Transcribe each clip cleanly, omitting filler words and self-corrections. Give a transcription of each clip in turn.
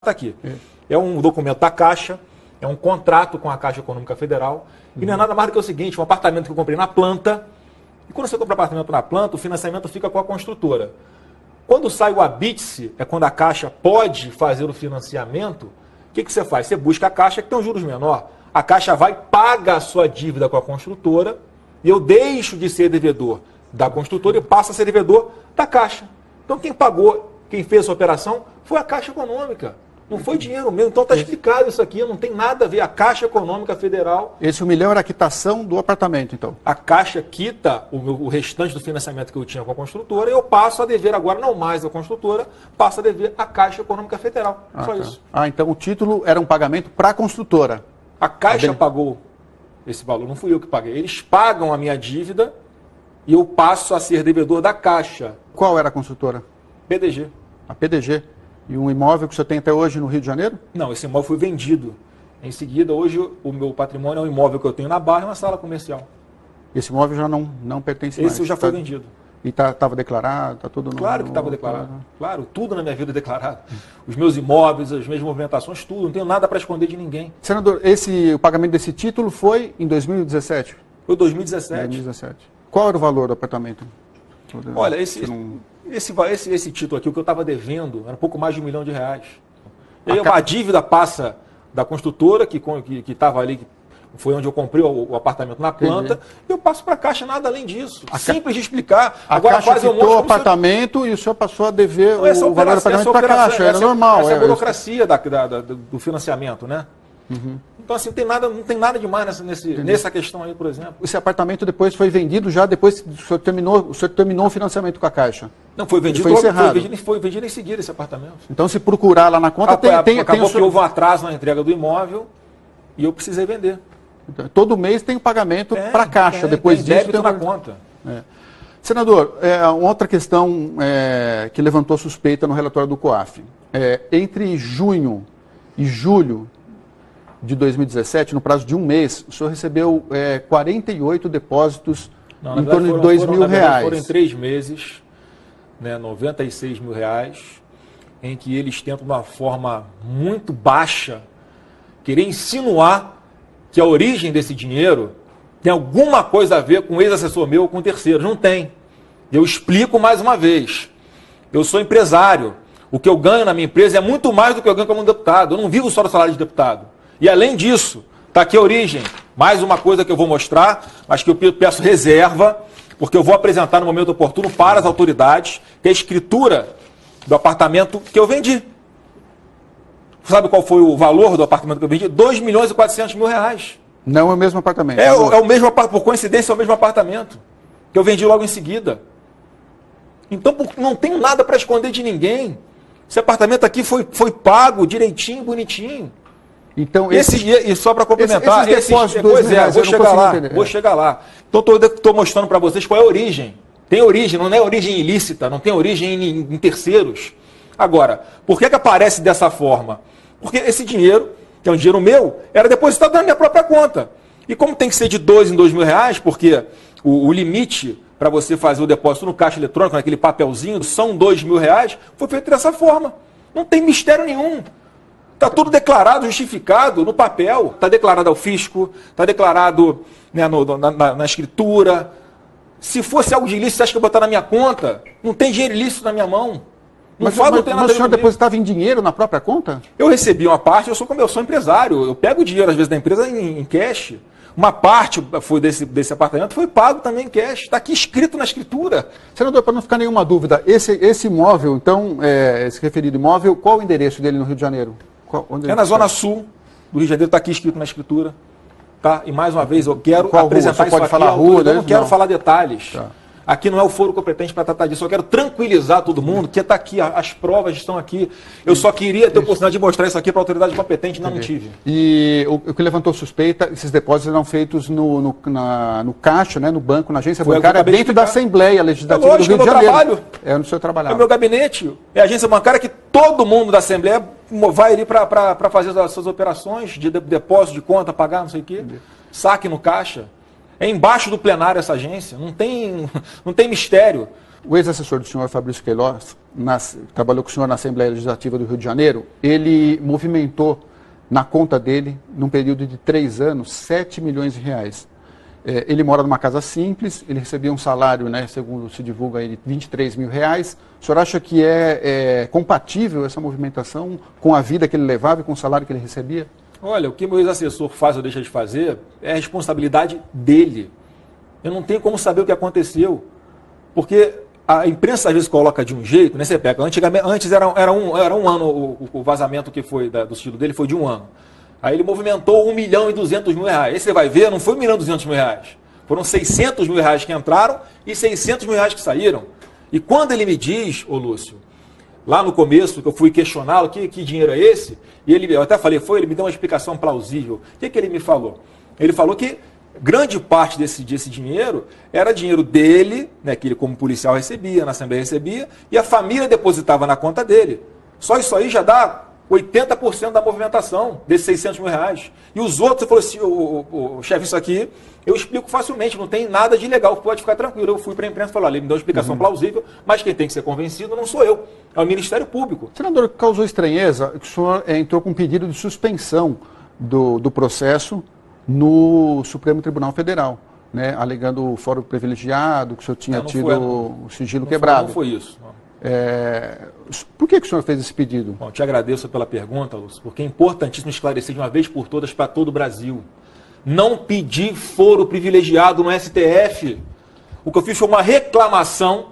Está aqui. É um documento da Caixa, é um contrato com a Caixa Econômica Federal, e não é nada mais do que o seguinte, um apartamento que eu comprei na planta, e quando você compra apartamento na planta, o financiamento fica com a construtora. Quando sai o habite-se, é quando a Caixa pode fazer o financiamento, o que você faz? Você busca a Caixa que tem um juros menor. A Caixa vai, paga a sua dívida com a construtora, e eu deixo de ser devedor da construtora e passo a ser devedor da Caixa. Então quem pagou, quem fez essa operação, foi a Caixa Econômica. Não foi dinheiro meu. Então está explicado isso aqui, não tem nada a ver. A Caixa Econômica Federal... Esse 1 milhão era a quitação do apartamento, então? A Caixa quita o restante do financiamento que eu tinha com a construtora e eu passo a dever agora, não mais a construtora, passo a dever a Caixa Econômica Federal. Só isso. Então o título era um pagamento para a construtora. A Caixa pagou esse valor, não fui eu que paguei. Eles pagam a minha dívida e eu passo a ser devedor da Caixa. Qual era a construtora? PDG. A PDG. E um imóvel que você tem até hoje no Rio de Janeiro? Não, esse imóvel foi vendido. Em seguida, hoje, o meu patrimônio é um imóvel que eu tenho na Barra e uma sala comercial. Esse imóvel já não pertence mais? Esse já foi vendido. E estava declarado? Tá tudo claro que estava declarado. Claro, tudo na minha vida é declarado. Os meus imóveis, as minhas movimentações, tudo. Não tenho nada para esconder de ninguém. Senador, o pagamento desse título foi em 2017? Foi 2017. 2017. Qual era o valor do apartamento? Olha, esse título aqui, o que eu estava devendo, era um pouco mais de R$1 milhão. E aí a dívida passa da construtora, que estava ali, foi onde eu comprei o apartamento na planta, e eu passo para a Caixa, nada além disso. Simples de explicar. Agora Caixa quitou o apartamento e o senhor passou a dever o valor do apartamento para a Caixa, era normal. Essa é a burocracia do financiamento, né? Então, assim, não tem nada demais nessa questão aí, por exemplo. Esse apartamento depois foi vendido já depois que o senhor terminou o financiamento com a Caixa? Não, foi vendido. Foi encerrado. Foi vendido em seguida esse apartamento. Então, se procurar lá na conta, acabou que houve um atraso na entrega do imóvel e eu precisei vender. Então, todo mês tem o pagamento para a Caixa. Depois disso, débito na conta. Senador, uma outra questão que levantou suspeita no relatório do COAF. Entre junho e julho de 2017, no prazo de um mês, o senhor recebeu 48 depósitos em torno de R$2.000. Foram em 3 meses, né, R$96 mil, em que eles tentam, de uma forma muito baixa, querer insinuar que a origem desse dinheiro tem alguma coisa a ver com um ex-assessor meu ou com terceiros. Não tem. Eu explico mais uma vez. Eu sou empresário. O que eu ganho na minha empresa é muito mais do que eu ganho como deputado. Eu não vivo só do salário de deputado. E além disso, está aqui a origem. Mais uma coisa que eu vou mostrar, mas que eu peço reserva, porque eu vou apresentar no momento oportuno para as autoridades, que é a escritura do apartamento que eu vendi. Sabe qual foi o valor do apartamento que eu vendi? R$2.400.000. Não é o mesmo apartamento. É o mesmo, por coincidência, é o mesmo apartamento que eu vendi logo em seguida. Então, não tenho nada para esconder de ninguém. Esse apartamento aqui foi pago direitinho, bonitinho. Então, e só para complementar, vou chegar lá. Então, estou mostrando para vocês qual é a origem. Tem origem, não é origem ilícita, não tem origem em terceiros. Agora, por que aparece dessa forma? Porque esse dinheiro, que é um dinheiro meu, era depositado na minha própria conta. E como tem que ser de R$2 em R$2.000, porque o limite para você fazer o depósito no caixa eletrônico, naquele papelzinho, são R$2.000, foi feito dessa forma. Não tem mistério nenhum. Está tudo declarado, justificado no papel. Está declarado ao fisco, está declarado, né, na escritura. Se fosse algo de ilícito, você acha que eu vou botar na minha conta? Não tem dinheiro ilícito na minha mão. Mas o senhor depositava em dinheiro na própria conta? Eu recebi uma parte, eu sou empresário. Eu pego o dinheiro, às vezes, da empresa em cash. Uma parte foi desse apartamento foi pago também em cash. Está aqui escrito na escritura. Senador, para não ficar nenhuma dúvida, esse imóvel, então, esse referido imóvel, qual o endereço dele no Rio de Janeiro? É na Zona Sul do Rio de Janeiro, está aqui escrito na escritura. Tá? E mais uma vez, eu quero apresentar isso aqui. Falar rua, eu não quero falar detalhes. Tá. Aqui não é o foro competente para tratar disso. Eu quero tranquilizar todo mundo, que está aqui, as provas estão aqui. Eu só queria ter a oportunidade de mostrar isso aqui para a autoridade competente, não tive. E o que levantou suspeita, esses depósitos eram feitos no caixa, né, no banco, na agência bancária, dentro da Assembleia Legislativa do Rio de Janeiro. É no seu trabalho. É o meu gabinete, é a agência bancária que todo mundo da Assembleia vai ali para fazer as suas operações de depósito de conta, pagar, não sei o quê, saque no caixa. É embaixo do plenário essa agência, não tem mistério. o ex-assessor do senhor, Fabrício Queiroz, trabalhou com o senhor na Assembleia Legislativa do Rio de Janeiro, ele movimentou na conta dele, num período de 3 anos, 7 milhões de reais. Ele mora numa casa simples, ele recebia um salário, né, segundo se divulga aí, de 23 mil reais. O senhor acha que é compatível essa movimentação com a vida que ele levava e com o salário que ele recebia? Olha, o que meu ex-assessor faz ou deixa de fazer é a responsabilidade dele. Eu não tenho como saber o que aconteceu, porque a imprensa às vezes coloca de um jeito, né? Você pega, antes era um ano, o vazamento que foi do estilo dele foi de 1 ano. Aí ele movimentou 1 milhão e 200 mil reais. Aí você vai ver, não foi 1 milhão e 200 mil reais. Foram 600 mil reais que entraram e 600 mil reais que saíram. E quando ele me diz, ô Lúcio, lá no começo, que eu fui questioná-lo, que dinheiro é esse? E eu até falei, ele me deu uma explicação plausível. O que ele me falou? Ele falou que grande parte desse dinheiro era dinheiro dele, né, que ele como policial recebia, na Assembleia recebia, e a família depositava na conta dele. Só isso aí já dá 80% da movimentação desses 600 mil reais. E os outros, você falou assim, chefe, isso aqui eu explico facilmente, não tem nada de ilegal, pode ficar tranquilo. Eu fui para a imprensa e falei, olha, ele me deu uma explicação plausível, mas quem tem que ser convencido não sou eu, é o Ministério Público. Senador, causou estranheza que o senhor entrou com um pedido de suspensão do processo no Supremo Tribunal Federal, né, alegando o fórum privilegiado, que o senhor tinha tido o sigilo quebrado. Não foi isso. Por que o senhor fez esse pedido? Bom, te agradeço pela pergunta, Lúcio, porque é importantíssimo esclarecer de uma vez por todas para todo o Brasil. Não pedi foro privilegiado no STF. O que eu fiz foi uma reclamação,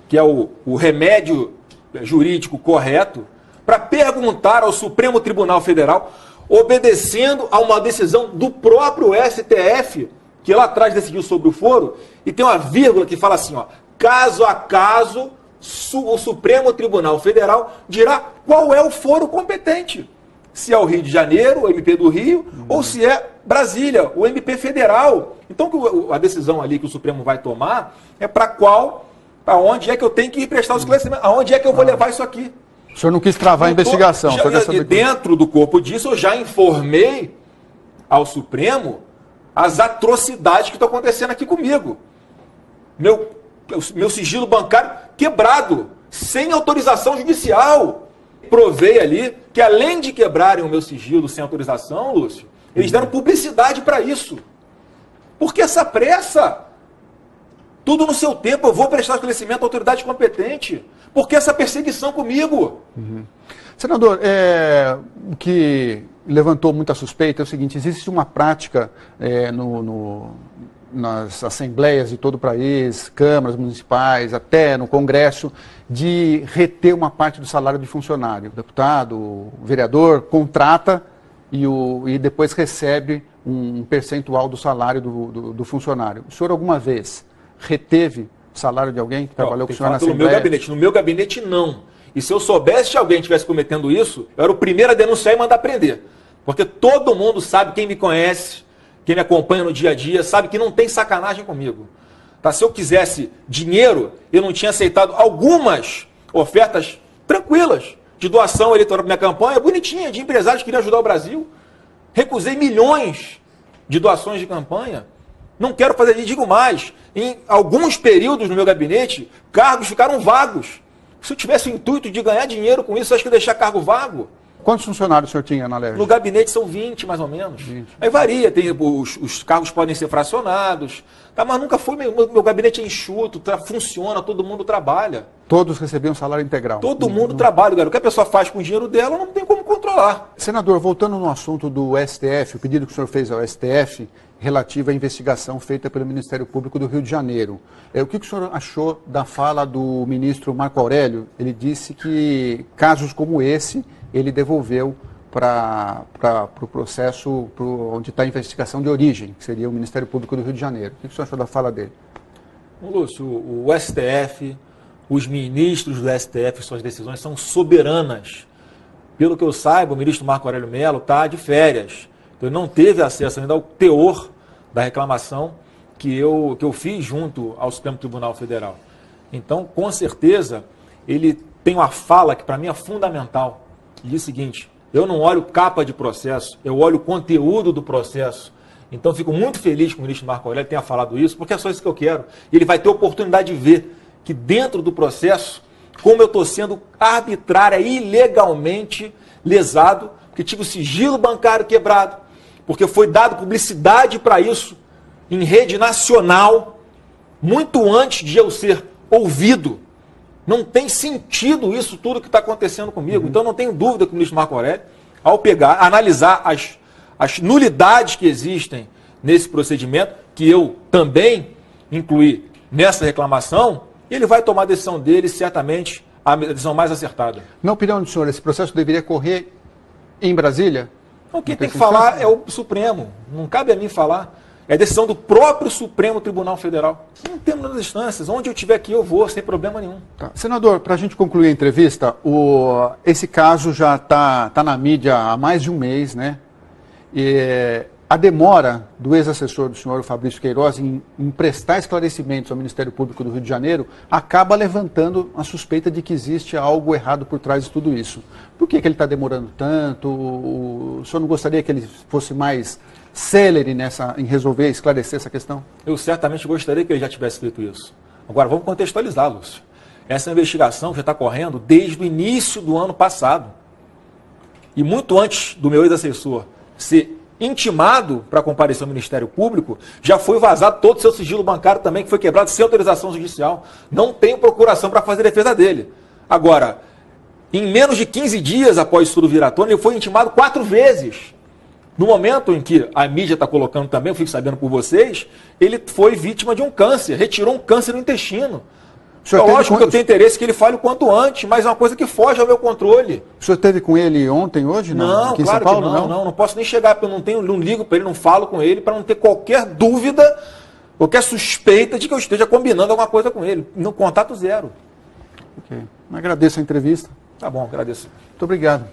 que é o remédio jurídico correto, para perguntar ao Supremo Tribunal Federal, obedecendo a uma decisão do próprio STF, que lá atrás decidiu sobre o foro, e tem uma vírgula que fala assim, ó, caso a caso, o Supremo Tribunal Federal dirá qual é o foro competente. Se é o Rio de Janeiro, o MP do Rio, ou se é Brasília, o MP federal. Então a decisão ali que o Supremo vai tomar é para onde é que eu tenho que prestar o esclarecimento, aonde é que eu vou levar isso aqui. O senhor não quis travar a investigação. Dentro do corpo disso, eu já informei ao Supremo as atrocidades que estão acontecendo aqui comigo. Meu sigilo bancário quebrado, sem autorização judicial. Provei ali que, além de quebrarem o meu sigilo sem autorização, Lúcio, eles deram publicidade para isso. Por que essa pressa? Tudo no seu tempo, eu vou prestar esclarecimento à autoridade competente. Por que essa perseguição comigo? Senador, o que levantou muita suspeita é o seguinte, existe uma prática nas assembleias de todo o país, câmaras municipais, até no Congresso, de reter uma parte do salário de funcionário. O deputado, o vereador, contrata e depois recebe um percentual do salário do funcionário. O senhor alguma vez reteve o salário de alguém que trabalhou com o senhor na Assembleia? No meu gabinete. No meu gabinete, não. E se eu soubesse que alguém estivesse cometendo isso, eu era o primeiro a denunciar e mandar prender. Porque todo mundo sabe, quem me conhece, quem me acompanha no dia a dia, sabe que não tem sacanagem comigo. Tá? Se eu quisesse dinheiro, eu não tinha aceitado algumas ofertas tranquilas de doação eleitoral para minha campanha, bonitinha, de empresários que queriam ajudar o Brasil. Recusei milhões de doações de campanha. Não quero fazer isso, digo mais. Em alguns períodos no meu gabinete, cargos ficaram vagos. Se eu tivesse o intuito de ganhar dinheiro com isso, acho que eu ia deixar cargo vago. Quantos funcionários o senhor tinha na LERJ? No gabinete são 20, mais ou menos. 20. Aí varia, os cargos podem ser fracionados, tá, mas nunca foi, meu gabinete é enxuto, funciona, todo mundo trabalha. Todos recebiam salário integral? Todo mundo trabalha, galera. O que a pessoa faz com o dinheiro dela não tem como controlar. Senador, voltando no assunto do STF, o pedido que o senhor fez ao STF, relativo à investigação feita pelo Ministério Público do Rio de Janeiro. O que o senhor achou da fala do ministro Marco Aurélio? Ele disse que casos como esse ele devolveu para o processo onde está a investigação de origem, que seria o Ministério Público do Rio de Janeiro. O que o senhor achou da fala dele? Lúcio, o STF, os ministros do STF, suas decisões são soberanas. Pelo que eu saiba, o ministro Marco Aurélio Mello está de férias. Então, ele não teve acesso ainda ao teor da reclamação que eu fiz junto ao Supremo Tribunal Federal. Então, com certeza, ele tem uma fala que para mim é fundamental. Ele diz o seguinte, eu não olho capa de processo, eu olho o conteúdo do processo. Então, fico muito feliz que o ministro Marco Aurélio tenha falado isso, porque é só isso que eu quero. E ele vai ter oportunidade de ver que dentro do processo, como eu estou sendo arbitrária e ilegalmente lesado, porque tive o sigilo bancário quebrado, porque foi dado publicidade para isso em rede nacional, muito antes de eu ser ouvido. Não tem sentido isso tudo que está acontecendo comigo. Então não tenho dúvida que o ministro Marco Aurélio, ao pegar, analisar as nulidades que existem nesse procedimento, que eu também incluí nessa reclamação, ele vai tomar a decisão dele, certamente a decisão mais acertada. Na opinião do senhor, esse processo deveria correr em Brasília? Então, quem tem que falar é o Supremo. Não cabe a mim falar. É a decisão do próprio Supremo Tribunal Federal. Não temos nas instâncias. Onde eu estiver aqui, eu vou, sem problema nenhum. Tá. Senador, para a gente concluir a entrevista, esse caso já está na mídia há mais de um mês, né? E a demora do ex-assessor do senhor, Fabrício Queiroz, em prestar esclarecimentos ao Ministério Público do Rio de Janeiro, acaba levantando a suspeita de que existe algo errado por trás de tudo isso. Por que ele está demorando tanto? O senhor não gostaria que ele fosse mais célere em resolver, esclarecer essa questão? Eu certamente gostaria que ele já tivesse feito isso. Agora, vamos contextualizar, Lúcio. Essa investigação já está correndo desde o início do ano passado. E muito antes do meu ex-assessor ser intimado para comparecer ao Ministério Público, já foi vazado todo o seu sigilo bancário também, que foi quebrado sem autorização judicial. Não tenho procuração para fazer defesa dele. Agora, em menos de 15 dias após isso tudo vir à tona, ele foi intimado 4 vezes. No momento em que a mídia está colocando também, eu fico sabendo por vocês, ele foi vítima de um câncer, retirou um câncer no intestino. É lógico que eu tenho interesse que ele fale o quanto antes, mas é uma coisa que foge ao meu controle. O senhor esteve com ele ontem, hoje? Não, aqui claro em São Paulo, que não posso nem chegar, porque eu não ligo para ele, não falo com ele, para não ter qualquer dúvida, qualquer suspeita de que eu esteja combinando alguma coisa com ele. No contato zero. Ok. Agradeço a entrevista. Tá bom, agradeço. Muito obrigado.